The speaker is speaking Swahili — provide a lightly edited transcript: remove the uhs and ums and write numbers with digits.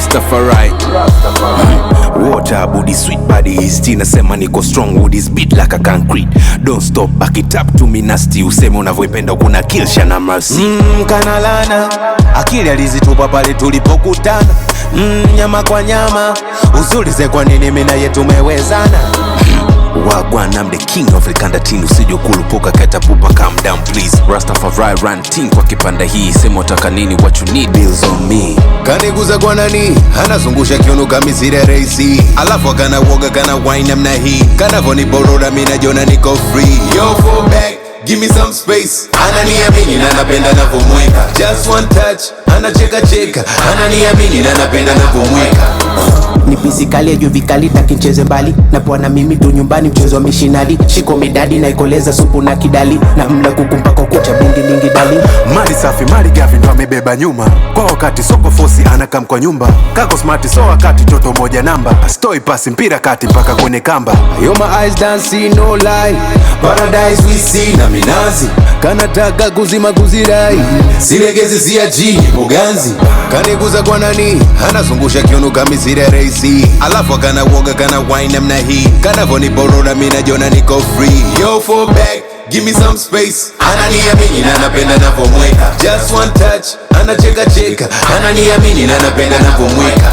Rastafari. Water booty sweet body is tea. Nasema niko strong with this beat like a concrete. Don't stop, back it up to me nasty. Useme unavyoipenda kuna kill Shana Mercy. Kanalana akili alizitupa pale tulipokutana. Nyama kwa nyama usulize kwa nini mimi na yetu tumewezana. Wagwan, I'm the king of the kandatini. Usije kulupuka kata pupa, calm down please. Rastafari run team kwa kipanda hii. Sema utaka nini, what you need, bills on me. Kaniguza kwa nani, anazungusha kiuno kama zile raisi. Alafu akana woga kana wine namna hii. Kanavoni boroda mimi najiona niko free. Yo fall back, give me some space. Ananiamini na napenda navomweka. Just one touch, anacheka cheka. Ananiamini na napenda navomweka. Ni pisikali ya juvikali taki ncheze mbali. Na bwana mimi tu nyumbani mchezo wa mishinari. Shiko midadi na ikoleza supu na kidali. Na mla kukumpa kwa kucha bungi lingi dali. Mali safi mali gafi ndo amebeba nyuma. Kwa wakati soko fosi anakam kwa nyumba. Kako smarti so wakati toto moja namba. Stoi pasi mpira kati mpaka kwenye kamba. Yo my eyes dancing no lie. Paradise we see na minazi. Kanataka kuzima kuzirai. Silegezi siaji muganzi. Kaniguza kwa nani, anazungusha kiuno kama zile raisi. Alafu akana woga kana wine namna hii. Kanavoni boroda mimi najiona niko free. Yo fall back, give me some space. Ananiamini na napenda navomweka. Just one touch, anacheka cheka. Ananiamini na napenda navomweka.